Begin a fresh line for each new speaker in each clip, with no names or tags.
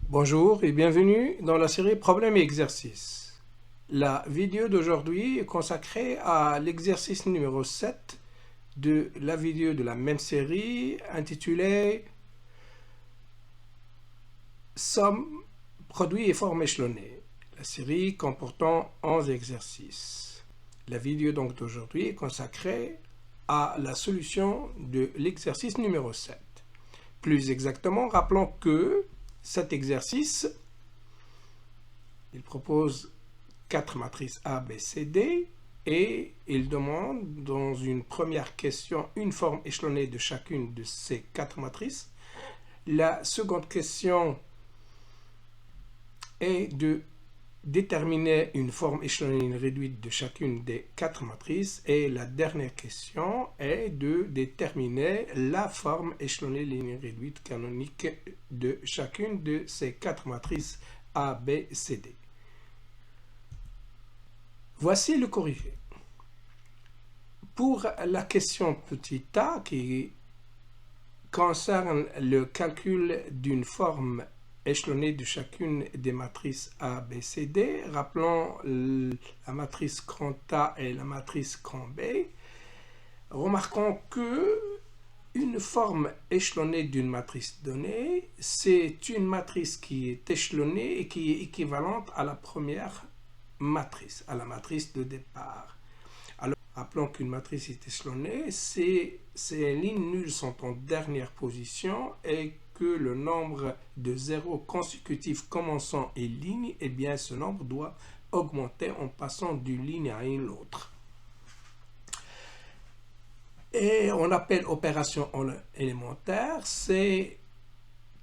Bonjour et bienvenue dans la série Problèmes et exercices. La vidéo d'aujourd'hui est consacrée à l'exercice numéro 7 de la vidéo de la même série intitulée Somme, produits et formes échelonnées. La série comportant 11 exercices. La vidéo donc d'aujourd'hui est consacrée à la solution de l'exercice numéro 7. Plus exactement, rappelons que cet exercice, il propose 4 matrices A, B, C, D et il demande dans une première question une forme échelonnée de chacune de ces 4 matrices. La seconde question est de déterminer une forme échelonnée réduite de chacune des 4 matrices et la dernière question est de déterminer la forme échelonnée linéaire réduite canonique de chacune de ces 4 matrices A, B, C, D. Voici le corrigé. Pour la question petit a qui concerne le calcul d'une forme échelonnée de chacune des matrices A, B, C, D, rappelons la matrice grand A et la matrice grand B, remarquons que une forme échelonnée d'une matrice donnée, c'est une matrice qui est échelonnée et qui est équivalente à la première matrice, à la matrice de départ. Alors, rappelons qu'une matrice est échelonnée, ces lignes nulles sont en dernière position et que le nombre de zéros consécutifs commençant une ligne, eh bien ce nombre doit augmenter en passant d'une ligne à une autre. Et on appelle opération élémentaire, c'est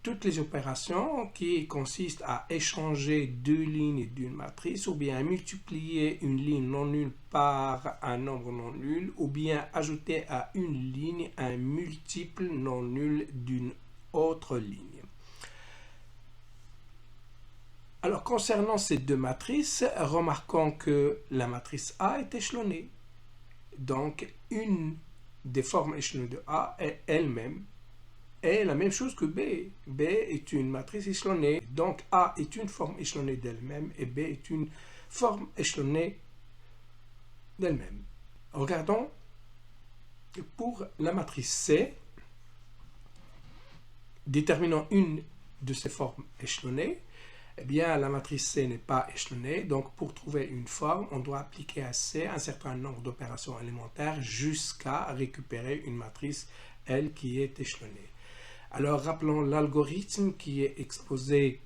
toutes les opérations qui consistent à échanger deux lignes d'une matrice ou bien à multiplier une ligne non nulle par un nombre non nul ou bien ajouter à une ligne un multiple non nul d'une autre ligne. Alors concernant ces deux matrices, remarquons que la matrice A est échelonnée. Donc une des formes échelonnées de A est elle-même est la même chose que B. B est une matrice échelonnée. Donc A est une forme échelonnée d'elle-même et B est une forme échelonnée d'elle-même. Regardons pour la matrice C, déterminons une de ces formes échelonnées. Eh bien, la matrice C n'est pas échelonnée. Donc, pour trouver une forme, on doit appliquer à C un certain nombre d'opérations élémentaires jusqu'à récupérer une matrice, elle, qui est échelonnée. Alors, rappelons l'algorithme qui est exposé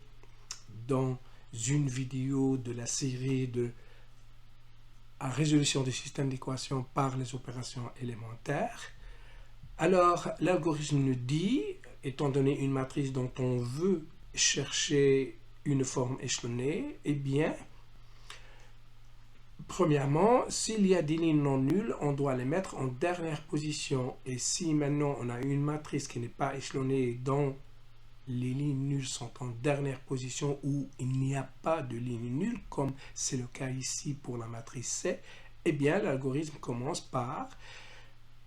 dans une vidéo de la série de résolution des systèmes d'équations par les opérations élémentaires. Alors, l'algorithme nous dit, étant donné une matrice dont on veut chercher une forme échelonnée, eh bien, premièrement, s'il y a des lignes non nulles, on doit les mettre en dernière position. Et si maintenant on a une matrice qui n'est pas échelonnée, dont les lignes nulles sont en dernière position ou il n'y a pas de ligne nulle, comme c'est le cas ici pour la matrice C, eh bien l'algorithme commence par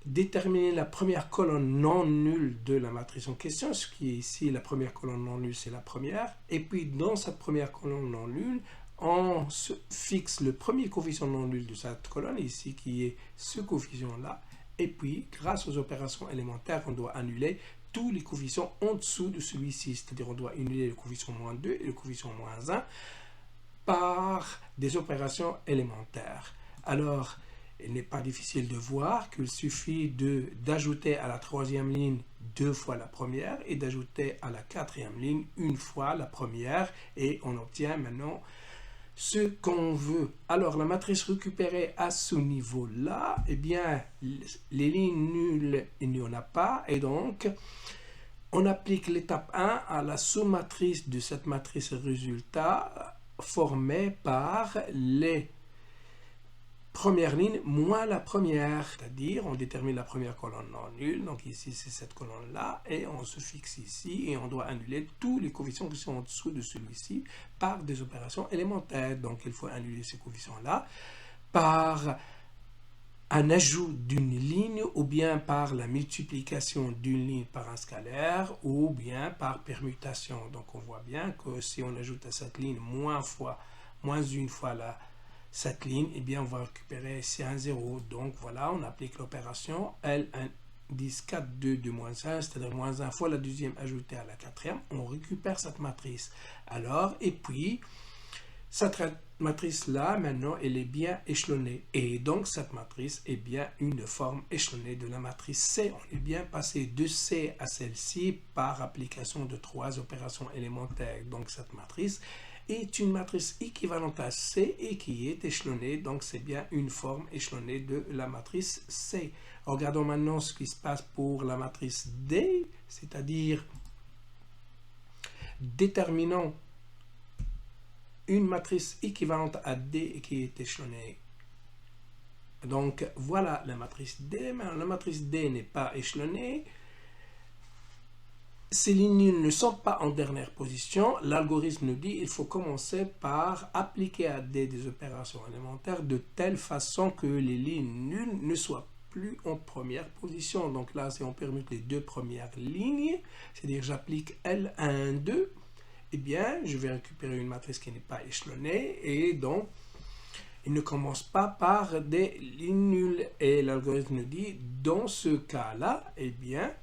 déterminer la première colonne non nulle de la matrice en question, ce qui est ici la première colonne non nulle, c'est la première. Et puis dans cette première colonne non nulle, on se fixe le premier coefficient non nul de cette colonne ici, qui est ce coefficient-là. Et puis, grâce aux opérations élémentaires, on doit annuler tous les coefficients en dessous de celui-ci. C'est-à-dire on doit annuler le coefficient moins 2 et le coefficient moins 1 par des opérations élémentaires. Alors, il n'est pas difficile de voir qu'il suffit d'ajouter à la troisième ligne 2 fois la première et d'ajouter à la quatrième ligne 1 fois la première et on obtient maintenant ce qu'on veut. Alors la matrice récupérée à ce niveau-là, eh bien les lignes nulles, il n'y en a pas et donc on applique l'étape 1 à la sous-matrice de cette matrice résultat formée par les première ligne moins la première, c'est-à-dire on détermine la première colonne non nulle, donc ici c'est cette colonne-là, et on se fixe ici, et on doit annuler tous les coefficients qui sont en dessous de celui-ci par des opérations élémentaires. Donc il faut annuler ces coefficients-là par un ajout d'une ligne ou bien par la multiplication d'une ligne par un scalaire ou bien par permutation. Donc on voit bien que si on ajoute à cette ligne moins une fois cette ligne, eh bien on va récupérer ici un 0. Donc voilà, on applique l'opération L1 10 4 2 de moins 1, c'est-à-dire moins 1 fois la deuxième ajoutée à la quatrième, on récupère cette matrice. Alors, et puis, cette matrice-là, maintenant, elle est bien échelonnée. Et donc, cette matrice est bien une forme échelonnée de la matrice C. On est bien passé de C à celle-ci par application de 3 opérations élémentaires. Donc, cette matrice est une matrice équivalente à C et qui est échelonnée. Donc, c'est bien une forme échelonnée de la matrice C. Regardons maintenant ce qui se passe pour la matrice D, c'est-à-dire déterminons une matrice équivalente à D et qui est échelonnée. Donc, voilà la matrice D. Mais la matrice D n'est pas échelonnée. Ces lignes ne sont pas en dernière position. L'algorithme nous dit qu'il faut commencer par appliquer à D des opérations élémentaires de telle façon que les lignes nulles ne soient plus en première position. Donc là, si on permute les deux premières lignes, c'est-à-dire j'applique L1, 2, eh bien, je vais récupérer une matrice qui n'est pas échelonnée et donc il ne commence pas par des lignes nulles. Et l'algorithme nous dit, dans ce cas-là, eh bien,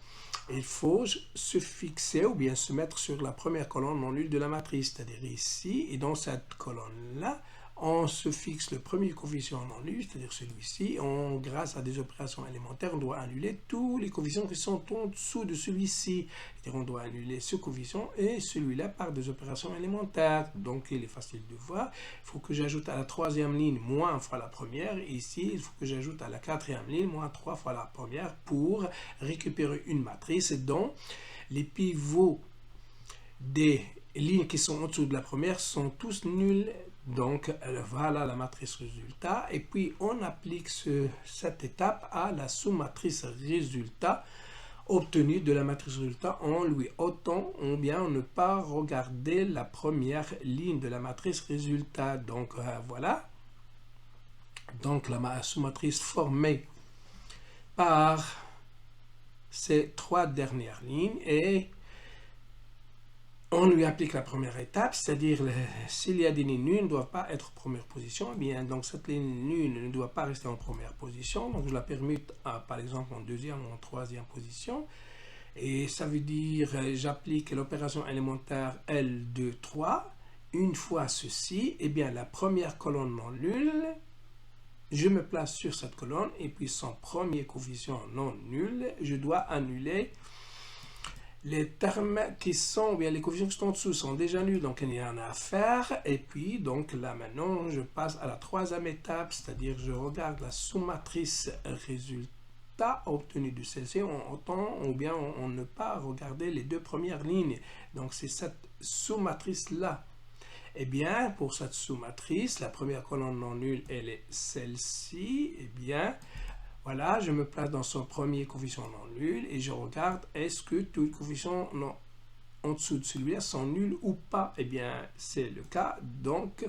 il faut se fixer ou bien se mettre sur la première colonne non nulle de la matrice, c'est-à-dire ici, et dans cette colonne-là, on se fixe le premier coefficient non nul, c'est-à-dire celui-ci. Grâce à des opérations élémentaires, on doit annuler tous les coefficients qui sont en dessous de celui-ci. C'est-à-dire on doit annuler ce coefficient et celui-là par des opérations élémentaires. Donc il est facile de voir. Il faut que j'ajoute à la troisième ligne moins fois la première. Et ici, il faut que j'ajoute à la quatrième ligne moins 3 fois la première pour récupérer une matrice dont les pivots des lignes qui sont en dessous de la première sont tous nuls. Donc voilà la matrice résultat. Et puis on applique cette étape à la sous-matrice résultat obtenue de la matrice résultat en lui ôtant ou bien ne pas regarder la première ligne de la matrice résultat. Donc voilà. Donc la sous-matrice formée par ces trois dernières lignes et on lui applique la première étape, c'est-à-dire s'il y a des lignes nulles, ne doivent pas être en première position, eh bien donc cette ligne nulle ne doit pas rester en première position, donc je la permute par exemple en deuxième ou en troisième position, et ça veut dire j'applique l'opération élémentaire L2, 3, une fois ceci, eh bien la première colonne non nulle, je me place sur cette colonne, et puis son premier coefficient non nul, je dois annuler les termes qui sont, bien les coefficients qui sont en dessous sont déjà nuls, donc il n'y en a à faire. Et puis, donc là maintenant, je passe à la troisième étape, c'est-à-dire je regarde la sous-matrice résultat obtenue de celle-ci, ou bien on ne pas regarder les deux premières lignes. Donc c'est cette sous-matrice-là. Eh bien, pour cette sous-matrice, la première colonne non nulle, elle est celle-ci. Eh bien, voilà, je me place dans son premier coefficient non nul et je regarde est-ce que tous les coefficients en dessous de celui-là sont nuls ou pas. Eh bien, c'est le cas. Donc,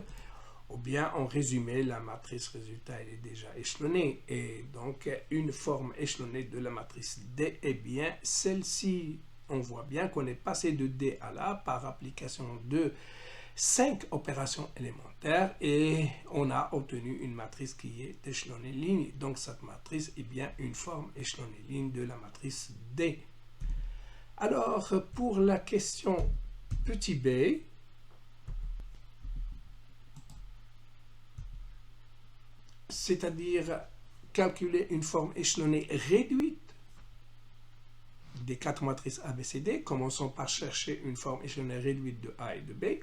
ou bien en résumé, la matrice résultat elle est déjà échelonnée. Et donc, une forme échelonnée de la matrice D, eh bien, celle-ci, on voit bien qu'on est passé de D à là par application de 5 opérations élémentaires et on a obtenu une matrice qui est échelonnée ligne. Donc cette matrice est bien une forme échelonnée ligne de la matrice D. Alors pour la question petit b, c'est-à-dire calculer une forme échelonnée réduite des 4 matrices ABCD, commençons par chercher une forme échelonnée réduite de A et de B.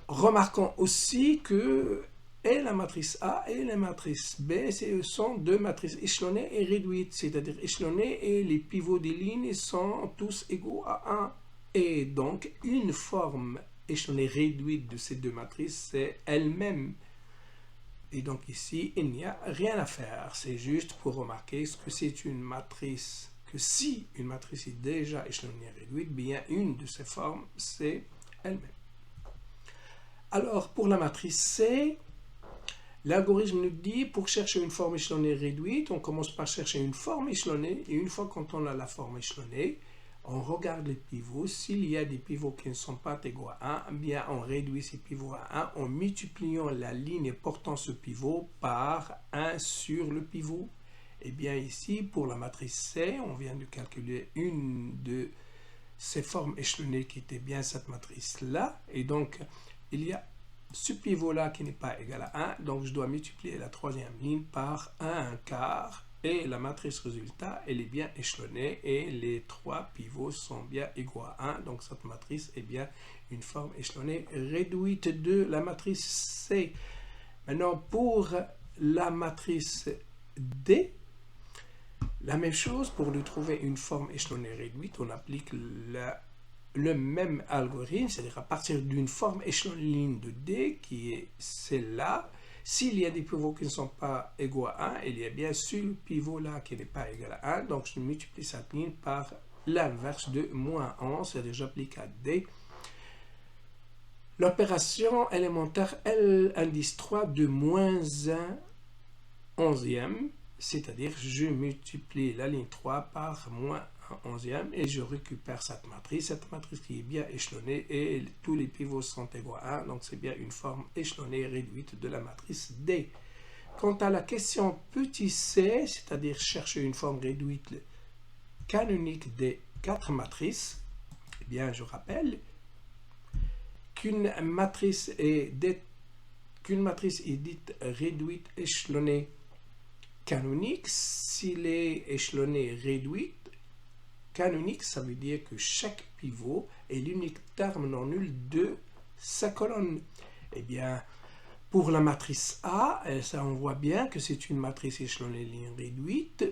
Remarquons aussi que et la matrice A et la matrice B sont deux matrices échelonnées et réduites, c'est-à-dire échelonnées et les pivots des lignes sont tous égaux à 1. Et donc, une forme échelonnée réduite de ces deux matrices, c'est elle-même. Et donc ici, il n'y a rien à faire. C'est juste pour remarquer que c'est une matrice, que si une matrice est déjà échelonnée et réduite, bien une de ces formes, c'est elle-même. Alors, pour la matrice C, L'algorithme nous dit, pour chercher une forme échelonnée réduite, on commence par chercher une forme échelonnée, et une fois qu'on a la forme échelonnée, on regarde les pivots. S'il y a des pivots qui ne sont pas égaux à 1, bien on réduit ces pivots à 1 en multipliant la ligne portant ce pivot par 1 sur le pivot. Et bien ici, pour la matrice C, on vient de calculer une de ces formes échelonnées qui était bien cette matrice-là. Et donc, il y a ce pivot-là qui n'est pas égal à 1, donc je dois multiplier la troisième ligne par 1 quart, et la matrice résultat, elle est bien échelonnée, et les trois pivots sont bien égaux à 1, donc cette matrice est bien une forme échelonnée réduite de la matrice C. Maintenant, pour la matrice D, la même chose, pour lui trouver une forme échelonnée réduite, on applique le même algorithme, c'est-à-dire à partir d'une forme échelonnée de D, qui est celle-là. S'il y a des pivots qui ne sont pas égaux à 1, il y a bien sûr le pivot-là qui n'est pas égal à 1, donc je multiplie cette ligne par l'inverse de moins 11, c'est-à-dire j'applique à D. L'opération élémentaire L indice 3 de moins 1 onzième, c'est-à-dire je multiplie la ligne 3 par moins 1 onzième et je récupère cette matrice qui est bien échelonnée et tous les pivots sont égaux à 1, donc c'est bien une forme échelonnée réduite de la matrice D. Quant à la question petit c, c'est-à-dire chercher une forme réduite canonique des 4 matrices, eh bien je rappelle qu'une matrice est dite réduite échelonnée canonique s'il est échelonné réduite. Canonique, ça veut dire que chaque pivot est l'unique terme non nul de sa colonne. Eh bien, pour la matrice A, ça on voit bien que c'est une matrice échelonnée ligne réduite,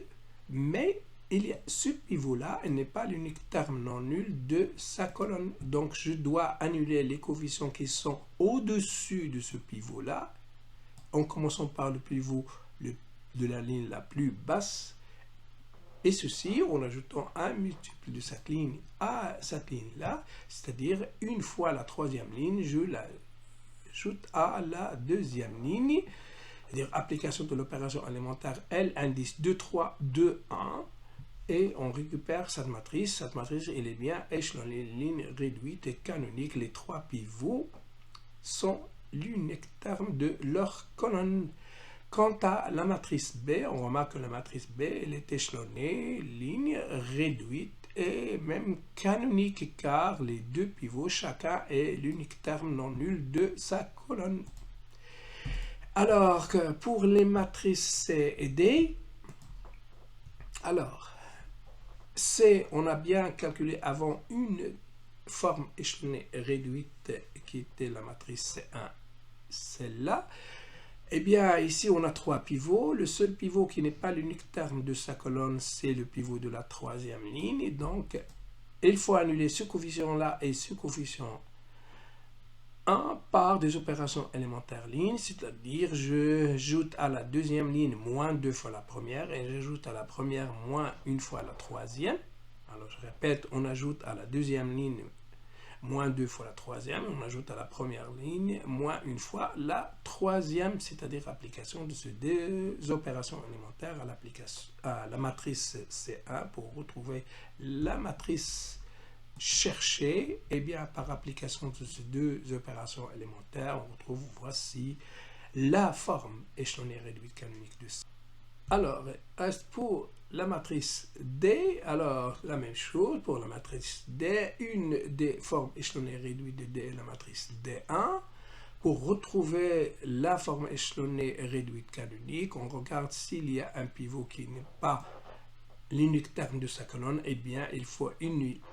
mais il y a ce pivot-là, il n'est pas l'unique terme non nul de sa colonne. Donc, je dois annuler les coefficients qui sont au-dessus de ce pivot-là, en commençant par le pivot de la ligne la plus basse, et ceci en ajoutant un multiple de cette ligne à cette ligne-là, c'est-à-dire une fois la troisième ligne, je l'ajoute à la deuxième ligne, c'est-à-dire application de l'opération élémentaire L indice 2, 3, 2, 1, et on récupère cette matrice. Cette matrice, elle est bien échelonnée, ligne réduite et canonique. Les trois pivots sont l'unique terme de leur colonne. Quant à la matrice B, on remarque que la matrice B, elle est échelonnée, ligne réduite et même canonique, car les deux pivots, chacun est l'unique terme non nul de sa colonne. Alors que pour les matrices C et D, alors, C, on a bien calculé avant une forme échelonnée réduite qui était la matrice C1, celle-là. Eh bien, ici, on a trois pivots. Le seul pivot qui n'est pas l'unique terme de sa colonne, c'est le pivot de la troisième ligne. Et donc, il faut annuler ce coefficient-là et ce coefficient 1 par des opérations élémentaires lignes, c'est-à-dire je ajoute à la deuxième ligne moins 2 fois la première et j'ajoute à la première moins 1 fois la troisième. Alors, je répète, on ajoute à la deuxième ligne moins 2 fois la troisième, on ajoute à la première ligne moins 1 fois la troisième, c'est-à-dire application de ces deux opérations élémentaires à la matrice C1 pour retrouver la matrice cherchée. Et bien par application de ces deux opérations élémentaires, on retrouve, voici la forme échelonnée réduite canonique de C. Alors, reste pour la matrice D, alors la même chose pour la matrice D, une des formes échelonnées réduites de D est la matrice D1. Pour retrouver la forme échelonnée réduite canonique, on regarde s'il y a un pivot qui n'est pas l'unique terme de sa colonne, eh bien il faut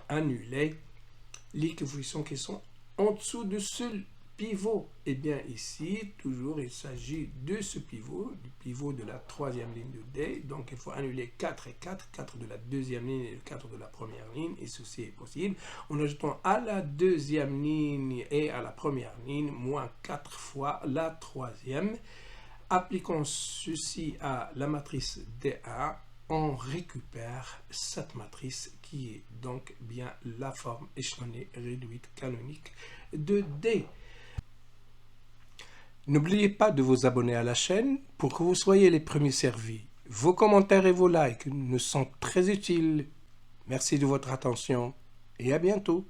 annuler les coefficients qui sont en dessous de ce pivot. Et bien ici, toujours, il s'agit de ce pivot, du pivot de la troisième ligne de D. Donc, il faut annuler 4 et 4, 4 de la deuxième ligne et 4 de la première ligne, et ceci est possible en ajoutant à la deuxième ligne et à la première ligne moins 4 fois la troisième. Appliquons ceci à la matrice D1, on récupère cette matrice qui est donc bien la forme échelonnée réduite canonique de D. N'oubliez pas de vous abonner à la chaîne pour que vous soyez les premiers servis. Vos commentaires et vos likes nous sont très utiles. Merci de votre attention et à bientôt.